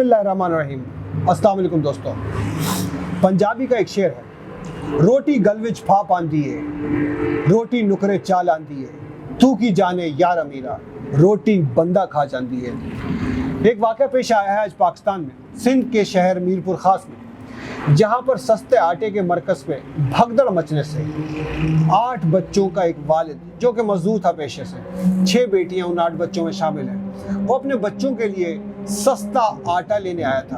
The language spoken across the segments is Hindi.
बिस्मिल्लाहिर्रहमानिर्रहीम। अस्सलाम वालेकुम दोस्तों। पंजाबी का एक शेर है, रोटी गल विच फा पांदी है, रोटी नुकरे चाल आंदी है, तू की जाने यार अमीरा, रोटी बंदा खा जाती है। एक वाक़या पेश आया है आज पाकिस्तान में, सिंध के शहर मीरपुर ख़ास में, जहाँ पर सस्ते आटे के मरकज़ पे भगदड़ मचने से 8 बच्चों का एक वालिद, जो कि मजदूर था पेशे से, 6 बेटियां उन 8 बच्चों में शामिल हैं, वो अपने बच्चों के लिए सस्ता आटा लेने आया था।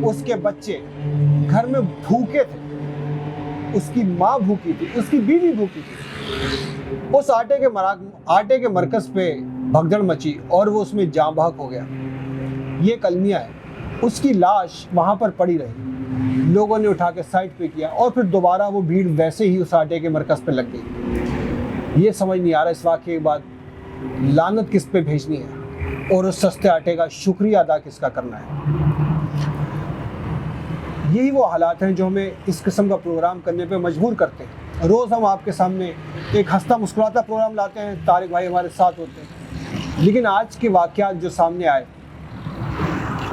उसके बच्चे घर में भूखे थे, उसकी माँ भूखी थी, उसकी बीवी भूखी थी। उस आटे के मरकज़ पे भगदड़ मची और वो उसमें जाँ बहक हो गया। ये कलमिया है। उसकी लाश वहाँ पर पड़ी रही, लोगों ने उठा के साइड पे किया और फिर दोबारा वो भीड़ वैसे ही उस आटे के मरकज़ पे लग गई। ये समझ नहीं आ रहा इस वाक़े के बाद लानत किस पे भेजनी है और उस सस्ते आटे का शुक्रिया अदा किसका करना है। यही वो हालात हैं जो हमें इस किस्म का प्रोग्राम करने पे मजबूर करते हैं। रोज़ हम आपके सामने एक हंसता मुस्कुराता प्रोग्राम लाते हैं, तारिक भाई हमारे साथ होते हैं, लेकिन आज के वाक़यात जो सामने आए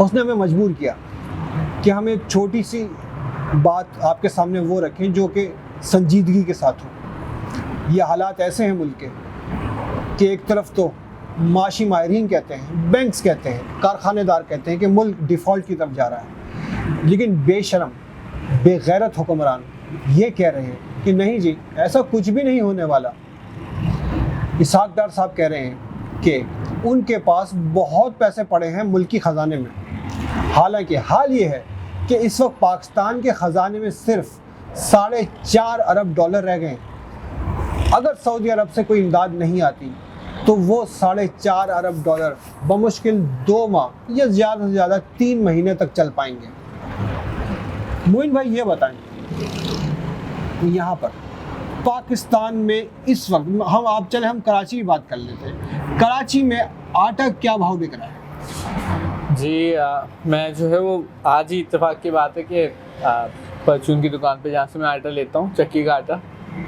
उसने हमें मजबूर किया कि हम एक छोटी सी बात आपके सामने वो रखें जो कि संजीदगी के साथ हो। ये हालात ऐसे हैं मुल्क के कि एक तरफ तो माशी माहिरीन कहते हैं, बैंक्स कहते हैं, कारखानेदार कहते हैं कि मुल्क डिफ़ॉल्ट की तरफ जा रहा है, लेकिन बेशरम बेगैरत हुक्मरान ये कह रहे हैं कि नहीं जी, ऐसा कुछ भी नहीं होने वाला। इसहाक डार साहब कह रहे हैं कि उनके पास बहुत पैसे पड़े हैं मुल्की ख़जाने में। हालांकि हाल ये है कि इस वक्त पाकिस्तान के ख़जाने में सिर्फ $4.5 अरब रह गए। अगर सऊदी अरब से कोई इमदाद नहीं आती तो वो $4.5 अरब बमुश्किल 2 माह या ज़्यादा से ज़्यादा 3 महीने तक चल पाएंगे। मोइन भाई ये बताएं, यहाँ पर पाकिस्तान में इस वक्त हम कराची की बात कर लेते हैं। कराची में आटा क्या भाव बिक रहा है? जी मैं जो है वो आज ही इत्तेफाक की बात है कि परचून की दुकान पे जहाँ से मैं आटा लेता हूँ, चक्की का आटा,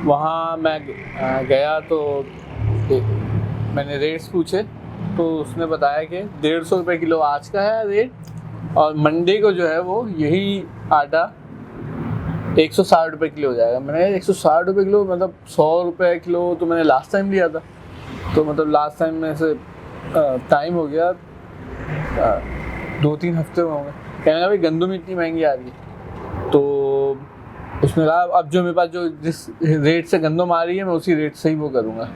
वहाँ मैं गया तो मैंने रेट्स पूछे तो उसने बताया कि 150 रुपये किलो आज का है रेट, और मंडे को जो है वो यही आटा 160 रुपये किलो हो जाएगा। मैंने 160 रुपये किलो मतलब 100 रुपये किलो तो मैंने लास्ट टाइम लिया था, तो मतलब लास्ट टाइम में से टाइम हो गया 2-3 हफ्ते होंगे। कहने लगा भाई गंदम इतनी महंगी आ रही है, तो उसने कहा अब जो मेरे पास जो जिस रेट से गंदम आ रही है मैं उसी रेट से ही वो करूँगा।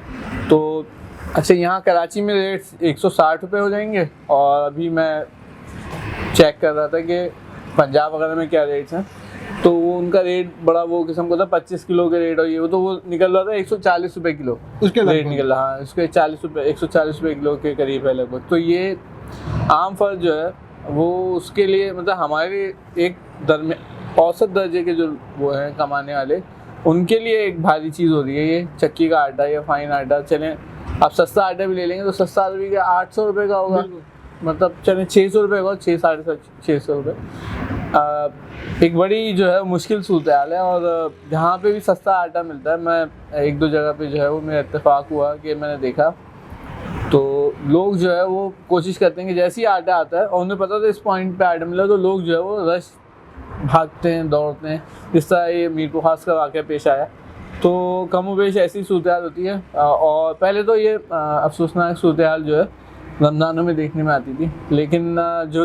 तो अच्छा, यहाँ कराची में रेट 160 रुपये हो जाएंगे, और अभी मैं चेक कर रहा था कि पंजाब वगैरह में क्या रेट्स हैं, तो वो उनका रेट बड़ा वो किस्म का था, 25 किलो के रेट, और ये तो वो निकल रहा था 140 रुपये किलो उसके रेट निकल रहा। हाँ, उसके 140 रुपये किलो के करीब है लगभग। तो ये आम फर्ज जो है वो उसके लिए मतलब हमारे एक औसत दर्जे के जो वो हैं कमाने वाले, उनके लिए एक भारी चीज़ हो रही है ये चक्की का आटा या फाइन आटा। चलें आप सस्ता आटा भी ले लेंगे तो सस्ता आटा भी 800 रुपये का होगा, मतलब चलें 600 रुपये का, 600-650 रुपये। एक बड़ी जो है मुश्किल सूरत हाल है, और जहाँ पे भी सस्ता आटा मिलता है, मैं 1-2 जगह पे जो है वो मेरा इत्तेफाक हुआ कि मैंने देखा तो लोग जो है वो कोशिश करते हैं कि जैसे ही आटा आता है और उन्हें पता था इस पॉइंट पे आटा मिला, तो लोग जो है वो रश भागते हैं, दौड़ते हैं। जिस तरह ये मीरपुर खास का वाक़या पेश आया, तो कमोबेश ऐसी सूरत हाल होती है। और पहले तो ये अफसोसनाक सूरत हाल जो है रमज़ानों में देखने में आती थी, लेकिन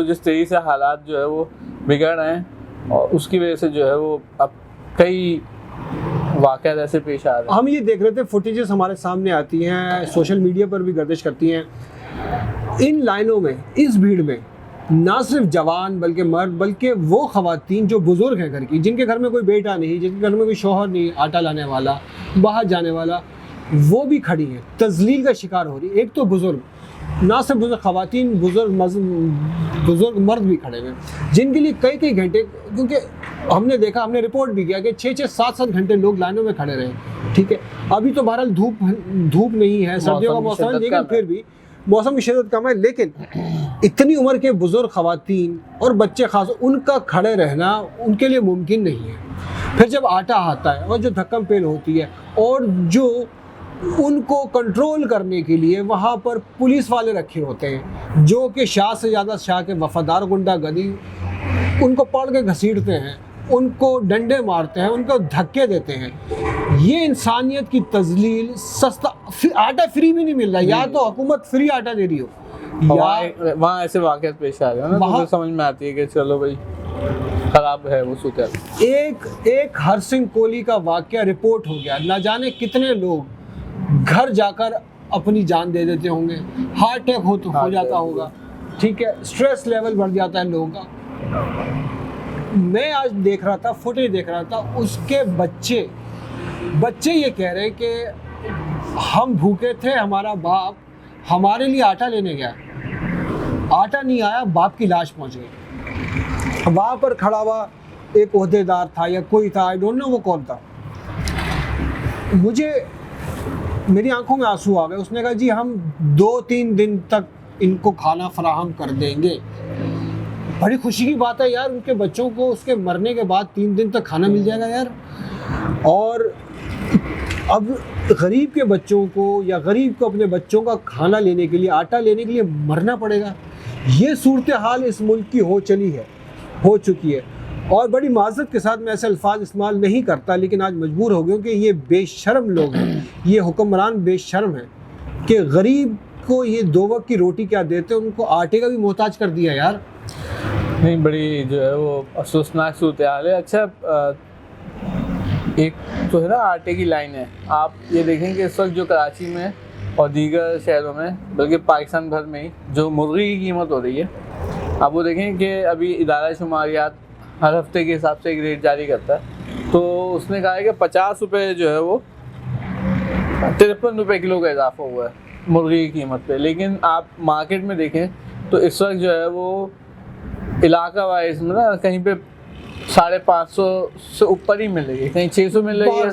जिस तेज़ी से हालात जो है वो बिगड़ रहे हैं, और उसकी वजह से जो है वो अब कई वाक़यात ऐसे पेश आ रहे हैं। हम ये देख रहे थे, फुटेजेस हमारे सामने आती हैं, सोशल मीडिया पर भी गर्दिश करती हैं। इन लाइनों में, इस भीड़ में ना सिर्फ जवान बल्कि मर्द, बल्कि वो ख़वातीन जो बुज़ुर्ग हैं घर की, जिनके घर में कोई बेटा नहीं, जिनके घर में कोई शौहर नहीं आटा लाने वाला, बाहर जाने वाला, वो भी खड़ी हैं, तज़लील का शिकार हो रही है। एक तो बुज़ुर्ग, ना सिर्फ बुज़ुर्ग ख़वातीन, बुज़ुर्ग मर्द भी खड़े हुए, जिनके लिए कई घंटे, क्योंकि हमने देखा, हमने रिपोर्ट भी किया कि 6-6, 7-7 घंटे लोग लाइनों में खड़े रहे। ठीक है, अभी तो बहरहाल धूप नहीं है, सर्दियों का मौसम है, लेकिन फिर भी मौसम की शिद्दत कम है, लेकिन इतनी उम्र के बुज़ुर्ग ख़वातीन और बच्चे खास, उनका खड़े रहना उनके लिए मुमकिन नहीं है। फिर जब आटा आता है और जो धक्कम पेल होती है और जो उनको कंट्रोल करने के लिए वहाँ पर पुलिस वाले रखे होते हैं जो कि शाह से ज़्यादा शाह के वफादार गुंडागर्दी, उनको पकड़ के घसीटते हैं, उनको डंडे मारते हैं, उनको धक्के देते हैं। ये इंसानियत की तजलील। सस्ता आटा फ्री भी नहीं मिल रहा, या तो हुकूमत फ्री आटा दे रही हो या वहाँ ऐसे वाक़यात पेश आ रहे हैं ना, तो फिर समझ में आती है कि चलो भाई खराब है वो सूरत। एक हर सिंह कोहली का वाकया रिपोर्ट हो गया, ना जाने कितने लोग घर जाकर अपनी जान दे देते होंगे, हार्ट अटैक हो जाता होगा, ठीक है, स्ट्रेस लेवल बढ़ जाता है लोगों का। मैं आज देख रहा था, फुटेज देख रहा था, उसके बच्चे ये कह रहे कि हम भूखे थे, हमारा बाप हमारे लिए आटा लेने गया, आटा नहीं आया, बाप की लाश पहुंच गई। वहाँ पर खड़ा हुआ एक ओहदेदार था या कोई था, आई डोंट नो वो कौन था, मेरी आंखों में आंसू आ गए। उसने कहा जी हम 2-3 दिन तक इनको खाना फराहम कर देंगे। बड़ी खुशी की बात है यार, उनके बच्चों को उसके मरने के बाद 3 दिन तक खाना मिल जाएगा यार। और अब गरीब के बच्चों को या गरीब को अपने बच्चों का खाना लेने के लिए, आटा लेने के लिए मरना पड़ेगा। ये सूरत हाल इस मुल्क की हो चुकी है। और बड़ी माजरत के साथ मैं ऐसे अल्फाज इस्तेमाल नहीं करता, लेकिन आज मजबूर हो गया कि ये बेशर्म लोग हैं, ये हुक्मरान बेशर्म हैं कि गरीब को ये 2 वक्त की रोटी क्या देते हैं, उनको आटे का भी मोहताज कर दिया यार। नहीं, बड़ी जो है वो अफसोसनाक सूरत हाल है। अच्छा, एक तो है ना आटे की लाइन है, आप ये देखें कि इस वक्त जो कराची में और दीगर शहरों में, बल्कि पाकिस्तान भर में ही जो मुर्गी की कीमत हो रही है, आप वो देखें कि अभी इदारा शुमारियात हर हफ्ते के हिसाब से एक रेट जारी करता है, तो उसने कहा है कि 50 रुपये जो है वो 53 रुपये किलो का इजाफा हुआ है मुर्गी की कीमत पे। लेकिन आप मार्केट में देखें तो इस वक्त जो है वो इलाका वाइज में ना कहीं पे 550 से ऊपर ही मिल रही है, कहीं 600 मिल रही है।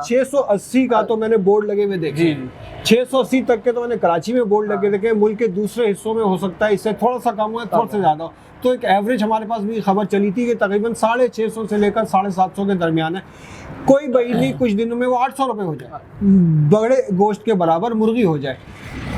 680 का तो मैंने बोर्ड लगे हुए देखे। जी, 680 तक के तो मैंने कराची में बोर्ड लगे देखे, मुल्क के दूसरे हिस्सों में हो सकता है इससे थोड़ा सा कम हो, थोड़ा सा ज़्यादा हो। तो एक एवरेज हमारे पास भी खबर चली थी कि तकरीबन 650 से लेकर 750 के दरमियान है। कोई भाई नहीं, कुछ दिनों में वो 800 रुपये हो जाए, बड़े गोश्त के बराबर मुर्गी हो जाए।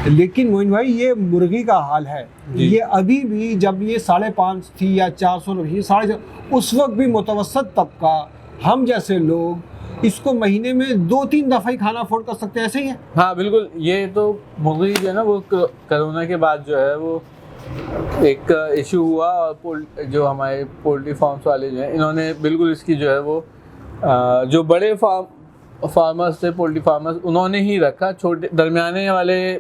लेकिन मोइन भाई ये मुर्गी का हाल है, ये अभी भी जब ये 550 थी या 400 रुपये, 450, उस वक्त भी मुतवसत तबका, हम जैसे लोग इसको महीने में 2-3 दफ़ा ही खाना अफोर्ड कर सकते हैं, ऐसे ही है। हाँ बिल्कुल, ये तो मुर्गी जो है ना वो कोरोना के बाद जो है वो एक इशू हुआ, और जो हमारे पोल्ट्री फार्म्स वाले जो हैं इन्होंने बिल्कुल इसकी जो है वो जो बड़े फार्मर्स थे, पोल्ट्री फार्मर्स, उन्होंने ही रखा। छोटे दरमियाने वाले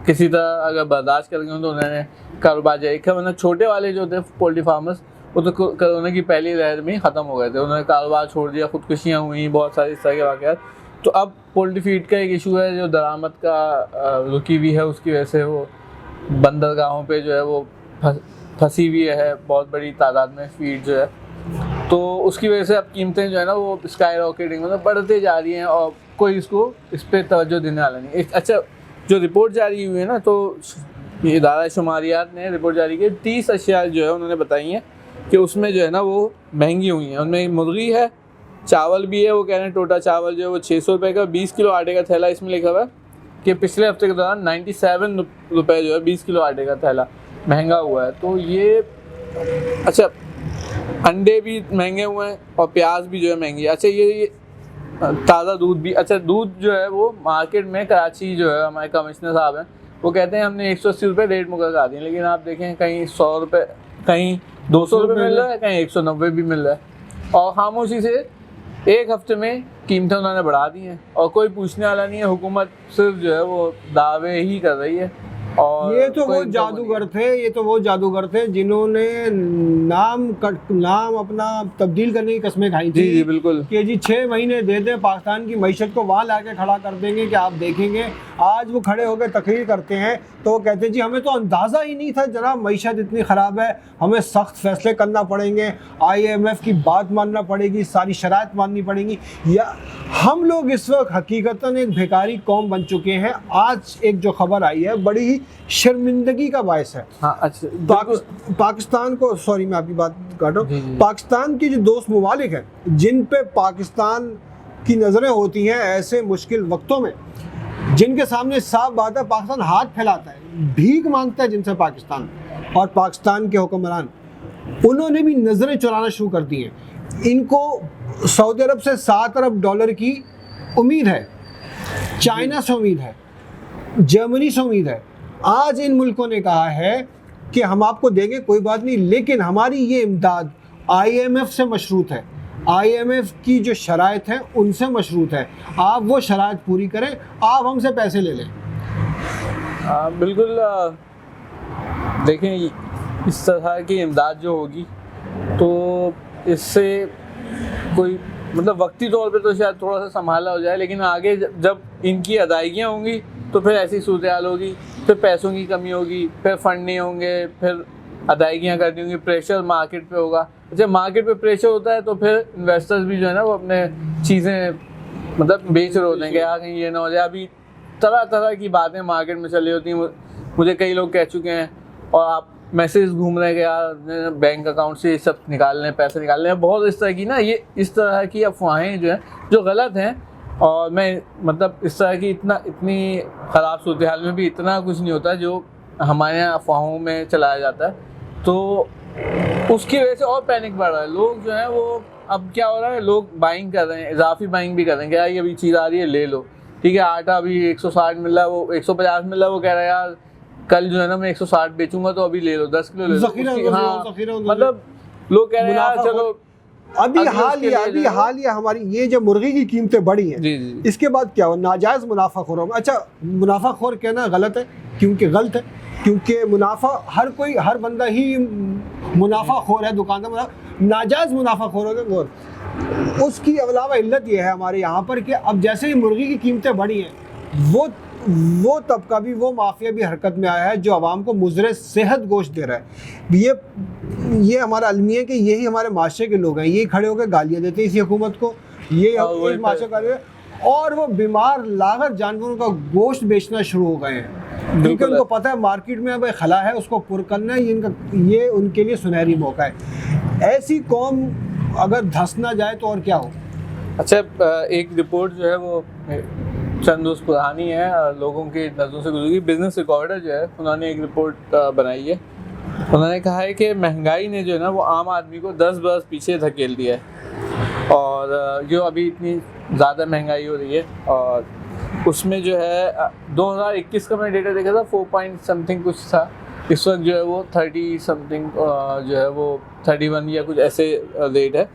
किसी तरह अगर बर्दाश्त कर गए तो उन्होंने कारोबार जारी किया, वरना छोटे वाले जो थे पोल्ट्री फार्मर्स वो तो कोरोना की पहली लहर में ही ख़त्म हो गए थे, उन्होंने कारोबार छोड़ दिया, खुदकुशियाँ हुई, बहुत सारे इस तरह के वाक़यात। तो अब पोल्ट्री फीड का एक इशू है जो दरामद का रुकी हुई है, उसकी वजह से वो बंदरगाहों पे जो है वो फंसी हुई है बहुत बड़ी तादाद में फीड जो है, तो उसकी वजह से अब कीमतें जो है ना वो स्काई रॉकेटिंग मतलब बढ़ते जा रही हैं और कोई इस पर तवज्जो देने वाला नहीं। अच्छा, जो रिपोर्ट जारी हुई है ना, तो इदारा शुमारियात ने रिपोर्ट जारी की, 30 अशिया जो है उन्होंने बताई हैं कि उसमें जो है ना वो महंगी हुई हैं। उनमें मुर्गी है, चावल भी है, वो कह रहे हैं टोटा चावल जो है वो 600 रुपये का, 20 किलो आटे का थैला इसमें लिखा हुआ है कि पिछले हफ्ते के दौरान 97 रुपये जो है 20 किलो आटे का थैला महंगा हुआ है। तो ये अच्छा, अंडे भी महंगे हुए हैं और प्याज भी जो है महंगी है। अच्छा, ये ताज़ा दूध भी, अच्छा दूध जो है वो मार्केट में कराची जो है हमारे कमिश्नर साहब हैं वो कहते हैं हमने 180 रुपये रेट मुकर कर दिए, लेकिन आप देखें कहीं 100 रुपये, कहीं 200 रुपये मिल रहा है, कहीं 190 भी मिल रहा है। और खामोशी से एक हफ्ते में कीमतें उन्होंने बढ़ा दी हैं और कोई पूछने वाला नहीं है, हुकूमत सिर्फ जो है वो दावे ही कर रही है। और ये तो वो जादूगर थे जिन्होंने नाम अपना तब्दील करने की कस्में खाई थी। जी बिल्कुल, कि जी 6 महीने दे दें, पाकिस्तान की मईशत को वहाँ लाके खड़ा कर देंगे कि आप देखेंगे। आज वो खड़े होकर तकरीर करते हैं तो वो कहते हैं जी हमें तो अंदाज़ा ही नहीं था जनाब मईशत इतनी ख़राब है, हमें सख्त फैसले करना पड़ेंगे, IMF की बात मानना पड़ेगी, सारी शराइत माननी पड़ेगी। या हम लोग इस वक्त हकीकतन एक भिखारी कौम बन चुके हैं। आज एक जो खबर आई है बड़ी ही शर्मिंदगी का बायस है। हाँ, अच्छा, पाकिस्तान को, सॉरी मैं आपकी बात काटो, पाकिस्तान के जो दोस्त ममालिक हैं जिन पे पाकिस्तान की नज़रें होती हैं ऐसे मुश्किल वक्तों में, जिनके सामने साफ बात है पाकिस्तान हाथ फैलाता है, भीख मांगता है जिनसे पाकिस्तान, और पाकिस्तान के हुक्मरान उन्होंने भी नज़रें चुराना शुरू कर दी हैं। इनको सऊदी अरब से 7 अरब डॉलर की उम्मीद है, चाइना से उम्मीद है, जर्मनी से उम्मीद है। आज इन मुल्कों ने कहा है कि हम आपको देंगे, कोई बात नहीं, लेकिन हमारी ये इमदाद IMF से मशरूत है, IMF की जो शराइत हैं उनसे मशरूत है। आप वो शराइत पूरी करें, आप हमसे पैसे ले लें। बिल्कुल। देखें, इस तरह की इमदाद जो होगी तो इससे कोई मतलब वक्ती तौर पे तो शायद थोड़ा सा संभाला हो जाए, लेकिन आगे जब इनकी अदायगियाँ होंगी तो फिर ऐसी सूरत हाल होगी, फिर पैसों की कमी होगी, फिर फंड नहीं होंगे, फिर अदायगियाँ करनी होंगी, प्रेशर मार्केट पे होगा। जब मार्केट पे प्रेशर होता है तो फिर इन्वेस्टर्स भी जो है ना वो अपने चीज़ें मतलब बेच रहे होते हैं कि यार कहीं ये ना हो जाए। अभी तरह तरह की बातें मार्केट में चली होती हैं, मुझे कई लोग कह चुके हैं, और आप मैसेज घूम रहे हैं कि यार बैंक अकाउंट से ये सब निकाल लें, पैसे निकाल लें। बहुत इस तरह की ना, ये इस तरह की अफवाहें जो हैं जो गलत हैं। और मैं मतलब इस तरह की इतनी ख़राब सूरत हाल में भी इतना कुछ नहीं होता जो हमारे यहाँ अफवाहों में चलाया जाता है। तो उसकी वजह से और पैनिक बढ़ रहा है। लोग जो हैं वो अब क्या हो रहा है, लोग बाइंग कर रहे हैं, इजाफी बाइंग भी कर रहे हैं कि यार ये अभी चीज़ आ रही है ले लो, ठीक है। आटा अभी 160 मिल रहा है, वो 150 मिल रहा है, वो कह रहा है यार कल जो है ना मैं 160 बेचूंगा तो अभी ले लो, 10 किलो ले लो। हाँ, मतलब लोग कह रहे हैं यार चलो अभी हाल ही हमारी ये जो मुर्गी की कीमतें बढ़ी हैं, जी। इसके बाद क्या हो, नाजायज़ मुनाफाखोरों में। अच्छा, मुनाफाखोर कहना गलत है, क्योंकि गलत है, क्योंकि मुनाफा हर बंदा ही मुनाफाखोर है, दुकानदार नाजायज़ मुनाफाखोर है। उसकी अलावा इल्लत ये है हमारे यहाँ पर कि अब जैसे ही मुर्गी की कीमतें बढ़ी हैं, वो तबका भी, वो माफिया भी हरकत में आया है जो आवाम को मुज़र सेहत गोश्त दे रहा है। ये हमारा अलमिया है कि यही हमारे माशरे के लोग हैं, यही खड़े होकर गालियाँ देते हैं इसी हुकूमत को, ये इस माशरे का, और वो बीमार लागर जानवरों का गोश्त बेचना शुरू हो गए हैं, क्योंकि उनको पता है मार्केट में अब एक खला है, उसको पुर करना है, ये उनके लिए सुनहरी मौका है। ऐसी कौम अगर धंस ना जाए तो और क्या हो। अच्छा, एक रिपोर्ट जो है वो चंद रोज़ पुरानी है, लोगों के नज़रों से गुजरी। बिजनेस रिकॉर्डर जो है उन्होंने एक रिपोर्ट बनाई है। उन्होंने कहा है कि महंगाई ने जो है ना वो आम आदमी को 10 बरस पीछे धकेल दिया है, और जो अभी इतनी ज़्यादा महंगाई हो रही है, और उसमें जो है 2021 का मैंने डेटा देखा था 4 पॉइंट समथिंग कुछ था, इस वक्त जो है वो 30 समथिंग जो है वो 31 या कुछ ऐसे रेट है।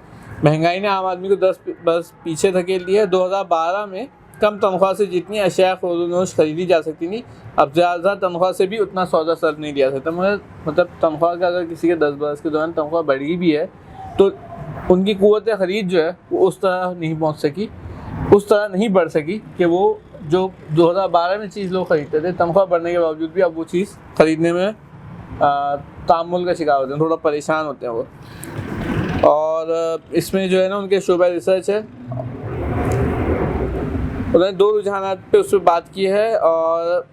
महंगाई ने आम आदमी को 10 बरस पीछे धकेल दिया है। 2012 में कम तनख्वाह से जितनी अशिया ख़ुर्द-ओ-नोश खरीदी जा सकती थी, अब ज़्यादा तनख्वाह से भी उतना सौदा सर्व नहीं दिया सकता। मतलब तनख्वाह का अगर किसी के 10 बरस के दौरान तनख्वाह बढ़ी भी है तो उनकी क़ुव्वत ख़रीद जो है वो उस तरह नहीं पहुँच सकी, उस तरह नहीं बढ़ सकी कि वो जो 2012 में चीज़ लोग ख़रीदते थे, तनख्वाह बढ़ने के बावजूद भी अब वो चीज़ ख़रीदने में तामुल का शिकार होते हैं, थोड़ा परेशान होते हैं वो। और इसमें जो है ना उनके शोबा रिसर्च है, उन्होंने 2 रुझानात पे उस पर बात की है, और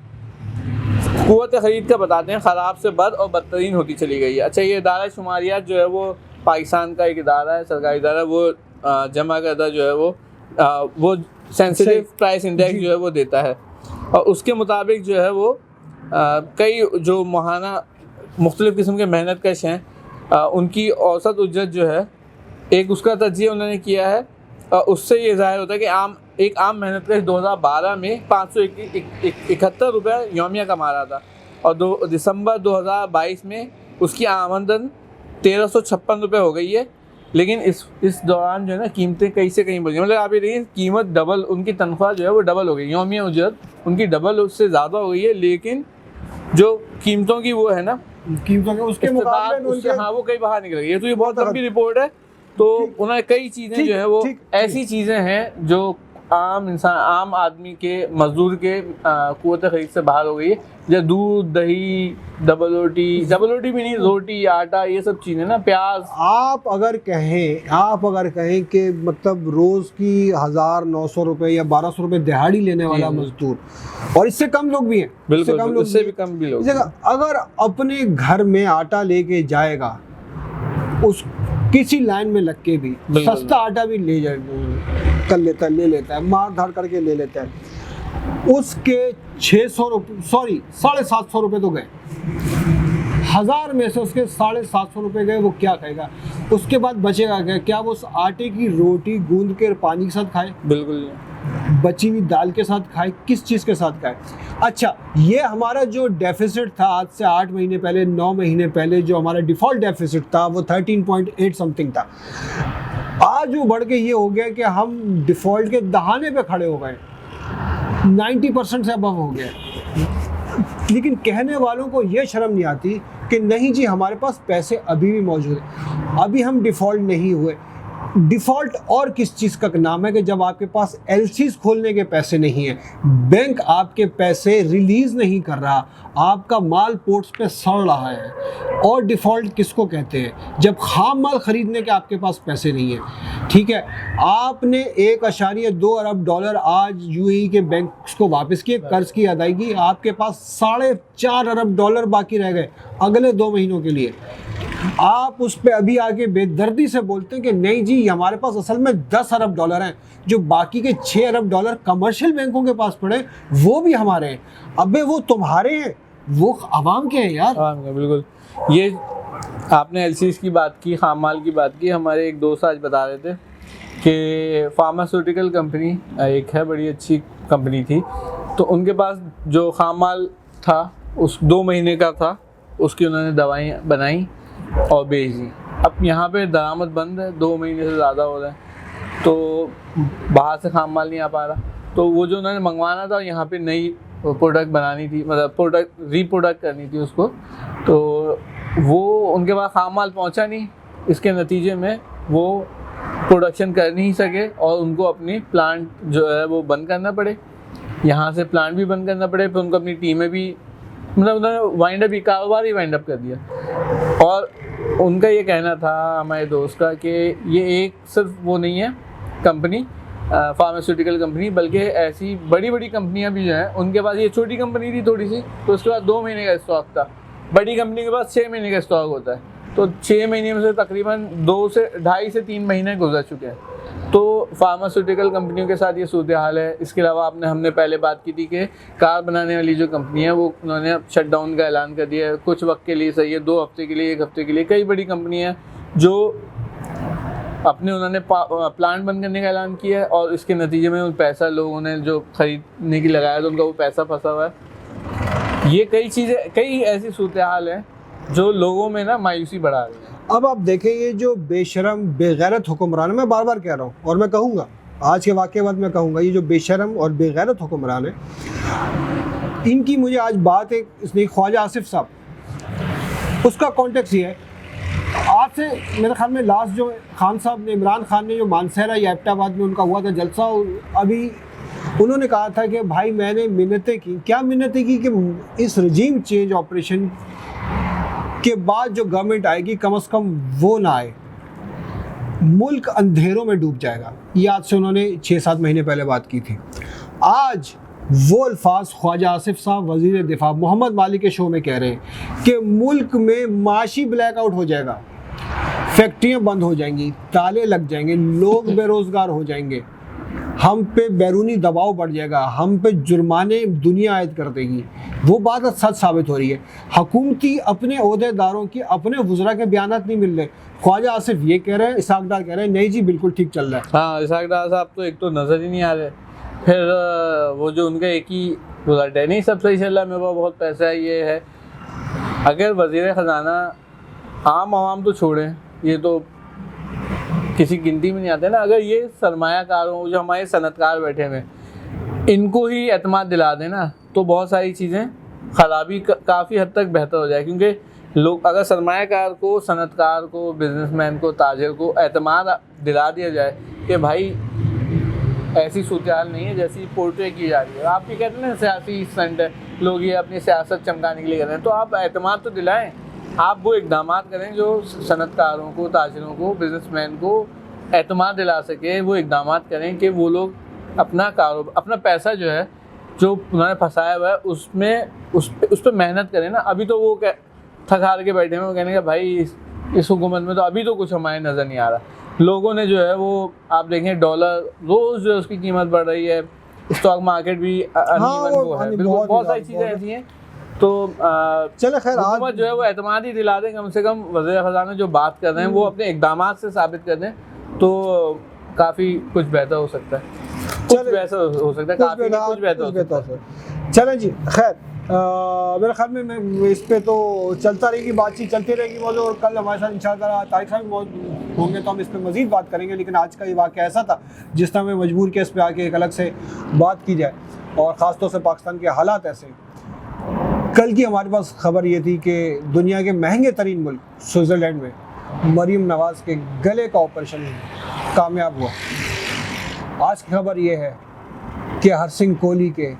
क़ुव्वत ख़रीद का बताते हैं ख़राब से बद और बदतरीन होती चली गई है। अच्छा, ये इदारा शुमारियात जो है वो पाकिस्तान का एक इदारा है, सरकारी इदारा, वो जमा करदा जो है वो सेंसिटिव प्राइस इंडेक्स जो है वो देता है, और उसके मुताबिक जो है वो कई जो माहाना मुख्तलिफ़ किस्म के मेहनत कश हैं, उनकी औसत उजरत जो है, एक उसका तज्ज़िया उन्होंने किया है। उससे ये ज़ाहिर होता है कि एक आम मेहनत कश 2012 में 571 रुपये यौमिया कमा रहा था, और दिसंबर 2022 में उसकी आमदन 1356 रुपये हो गई है। लेकिन इस दौरान जो है ना कीमतें कहीं से कहीं बढ़ी, मतलब आप ये देखिए कीमत डबल, उनकी तनख्वाह जो है वो डबल हो गई, यौमिया उजरत उनकी डबल उससे ज़्यादा हो गई है, लेकिन जो कीमतों की वो है ना, कीमतों के उसके मुकाबले हाँ वो कहीं बाहर निकल गई है। तो ये बहुत लंबी रिपोर्ट है, तो उन्होंने कई चीज़ें जो है वो ऐसी चीज़ें हैं जो आम इंसान, आम आदमी के, मजदूर के क़ुव्वत ख़रीद से बाहर हो गई है, जैसे दूध, दही, डबल रोटी भी नहीं, रोटी, आटा, ये सब चीज़ें ना, प्याज। आप अगर कहें कि मतलब रोज़ की 1900 रुपये या 1200 रुपये दिहाड़ी लेने वाला मजदूर, और इससे कम लोग भी हैं, इससे भी कम भी लोग, अगर अपने घर में आटा लेके जाएगा, उस किसी लाइन में लग के भी सस्ता आटा भी ले लेता है, मार धाड़ करके ले लेता है, उसके 600 रुपये, सॉरी 750 रुपये तो गए। 1000 में से उसके 750 रुपये गए, वो क्या खाएगा? उसके बाद बचेगा क्या? क्या वो उस आटे की रोटी गूंद के पानी के साथ खाए? बिल्कुल। बची हुई दाल के साथ खाए? किस चीज़ के साथ खाए? अच्छा, ये हमारा जो डेफिसिट था आज से 8 महीने पहले, 9 महीने पहले, जो हमारा डिफ़ॉल्ट डेफिसिट था वो 13.8 समथिंग था। आज वो बढ़ के ये हो गया कि हम डिफ़ॉल्ट के दहाने पे खड़े हो गए, 90% से अबव हो गया। लेकिन कहने वालों को ये शर्म नहीं आती कि नहीं जी, हमारे पास पैसे अभी भी मौजूद हैं, अभी हम डिफ़ॉल्ट नहीं हुए। डिफ़ॉल्ट और किस चीज़ का नाम है कि जब आपके पास एलसीज खोलने के पैसे नहीं हैं, बैंक आपके पैसे रिलीज़ नहीं कर रहा, आपका माल पोर्ट्स पे सड़ रहा है। और डिफ़ॉल्ट किसको कहते हैं? जब खाम माल ख़रीदने के आपके पास पैसे नहीं हैं। ठीक है, आपने 1.2 अरब डॉलर आज यूएई के बैंक्स को वापस किए, कर्ज की अदायगी, आपके पास 4.5 अरब डॉलर बाकी रह गए अगले 2 महीनों के लिए। आप उस पे अभी आके बेदर्दी से बोलते हैं कि नहीं जी, हमारे पास असल में 10 अरब डॉलर हैं, जो बाकी के 6 अरब डॉलर कमर्शियल बैंकों के पास पड़े वो भी हमारे हैं। अबे वो तुम्हारे हैं, वो आवाम के हैं यार। बिल्कुल। ये आपने एलसीज की बात की, खाम माल की बात की। हमारे एक दोस्त आज बता रहे थे कि फार्मास्यूटिकल कंपनी एक है, बड़ी अच्छी कंपनी थी, तो उनके पास जो खाम माल था उस 2 महीने का था, उसकी उन्होंने दवाई बनाई और बेच दी। अब यहाँ पे दरामद बंद है, 2 महीने से ज़्यादा हो रहा है, तो बाहर से खाम माल नहीं आ पा रहा। तो वो जो उन्होंने मंगवाना था, यहाँ पे नई प्रोडक्ट बनानी थी, मतलब रीप्रोडक्ट करनी थी उसको, तो वो उनके पास खाम माल पहुँचा नहीं। इसके नतीजे में वो प्रोडक्शन कर नहीं सके और उनको अपनी प्लांट जो है वो बंद करना पड़े, यहाँ से प्लांट भी बंद करना पड़े, फिर उनको अपनी टीमें भी, मतलब उन्होंने वाइंड अप, कारोबार ही वाइंड अप कर दिया। और उनका ये कहना था हमारे दोस्त का कि ये एक सिर्फ वो नहीं है कंपनी, फार्मास्यूटिकल कंपनी, बल्कि ऐसी बड़ी बड़ी कंपनियां भी जो हैं उनके पास, ये छोटी कंपनी थी थोड़ी सी, तो उसके पास 2 महीने का स्टॉक था। बड़ी कंपनी के पास 6 महीने का स्टॉक होता है, तो 6 महीने में से तकरीबन 2.5 से 3 महीने गुजर चुके हैं। तो फार्मास्यूटिकल कंपनियों के साथ ये सूरत हाल है। इसके अलावा हमने पहले बात की थी कि कार बनाने वाली जो कंपनी है वो उन्होंने शट डाउन का ऐलान कर दिया है, कुछ वक्त के लिए सही है, 2 हफ्ते के लिए, 1 हफ्ते के लिए। कई बड़ी कंपनियां जो उन्होंने प्लांट बंद करने का ऐलान किया है और इसके नतीजे में उन पैसा लोगों ने जो खरीदने की लगाया तो उनका वो पैसा फंसा हुआ है। ये कई चीज़ें, कई ऐसी सूरत हाल है जो लोगों में ना मायूसी बढ़ा रही है। अब आप देखें, ये जो बेशरम बेगैरत हुक्मरान, मैं बार बार कह रहा हूँ और मैं कहूँगा, आज के वाक़े बाद मैं कहूँगा, ये जो बेशरम और बेगैरत हुक्मरान है, इनकी मुझे आज बात एक इसने ख्वाजा आसिफ साहब, उसका कॉन्टेक्स्ट ये है, आज से मेरे ख्याल में लास्ट जो खान साहब ने, इमरान खान ने जो मानसहरा या एबटाबाद में उनका हुआ था जलसा, अभी उन्होंने कहा था कि भाई मैंने मिन्नतें की, क्या मिन्नतें की कि इस रजीम चेंज ऑपरेशन के बाद जो गवर्नमेंट आएगी कम से कम वो ना आए, मुल्क अंधेरों में डूब जाएगा। ये आज से उन्होंने 6-7 महीने पहले बात की थी। आज वो अल्फाज ख्वाजा आसिफ साहब वज़ीर दिफा मोहम्मद माली के शो में कह रहे हैं कि मुल्क में माशी ब्लैकआउट हो जाएगा, फैक्ट्रियाँ बंद हो जाएंगी, ताले लग जाएंगे, लोग बेरोज़गार हो जाएंगे, हम पे बैरूनी दबाव बढ़ जाएगा, हम पे जुर्माने दुनिया आयद कर देगी। वो बात सच साबित हो रही है। हुकूमती अपने ओहदेदारों की, अपने वज़रा के बयानात नहीं मिल रहे। ख्वाजा आसिफ ये कह रहे हैं, इसाक डार कह रहे हैं नहीं जी बिल्कुल ठीक चल रहा है। हाँ, इसाक डार साहब तो एक तो नज़र ही नहीं आ रहे, फिर वो जो उनका एक ही बुलेट है, नहीं सब सही चल रहा है, मेरे पास बहुत पैसा है, ये है। अगर वज़ीर ख़जाना, आम आवाम तो छोड़ें, ये तो किसी गिनती में नहीं आते ना, अगर ये सरमायाकारों, जो हमारे सनतकार बैठे हुए, इनको ही एतमाद दिला देना तो बहुत सारी चीज़ें ख़राबी काफ़ी हद तक बेहतर हो जाए। क्योंकि लोग, अगर सरमायाकार को, सनतकार को, बिजनेसमैन को, ताजिर को एतमाद दिला दिया जाए कि भाई ऐसी सूरत हाल नहीं है जैसी पोर्ट्रे की जा रही है, आप भी कहते हैं ना सियासी स्टंट है, लोग ये अपनी सियासत चमकाने के लिए कर रहे हैं, तो आप एतमाद तो दिलाएं, आप वो इक़दाम करें जो सनतकारों को, ताजिरों को, बिजनेसमैन को एतमाद दिला सके। वो इक़दाम करें कि वो लोग अपना कारोबार, अपना पैसा जो है जो उन्होंने फंसाया हुआ है उस पर मेहनत करें ना। अभी तो वो थक हार के बैठे हैं, वो कहने का भाई इस हुकूमत में तो अभी तो कुछ हमारे नज़र नहीं आ रहा। लोगों ने जो है वो, आप देखें डॉलर रोज़ जो है उसकी कीमत बढ़ रही है, स्टॉक मार्केट भी अनइवन वो वो है, बहुत बिल्कुल बहुत सारी बहुत चीज़ें बहुत। ऐसी हैं। तो चलो खैर हुकूमत आज जो है वो एतमाद ही दिला दें, कम से कम वज़ीर ख़ज़ाना जो बात कर रहे हैं वो अपने इक़दामात से साबित कर दें, तो काफ़ी कुछ बेहतर हो सकता है। कुछ चलो, बेहतर हो सकता है, काफ़ी नहीं, कुछ बेहतर हो सकता है। चलें जी, खैर मेरे ख्याल में मैं इस पे तो चलता रहेगी, बातचीत चलती रहेगी मौजूद, और कल हमारे साथ इंशाअल्लाह तारिक साहब भी मौजूद होंगे तो हम इस पे मज़ीद बात करेंगे। लेकिन आज का ये वाक़या ऐसा था जिस तरह हमें मजबूर किया इस पे आके एक अलग से बात की जाए, और ख़ास तौर से पाकिस्तान के हालात ऐसे। कल की हमारे पास खबर ये थी कि दुनिया के महंगे तरीन मुल्क स्विट्ज़रलैंड में मरीम नवाज़ के गले का ऑपरेशन कामयाब हुआ। आज की खबर ये है कि हरसिंह कोहली के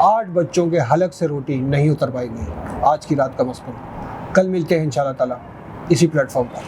8 बच्चों के हलक से रोटी नहीं उतर पाई गई। आज की रात का मसला। कल मिलते हैं इंशाअल्लाह ताला इसी प्लेटफॉर्म पर।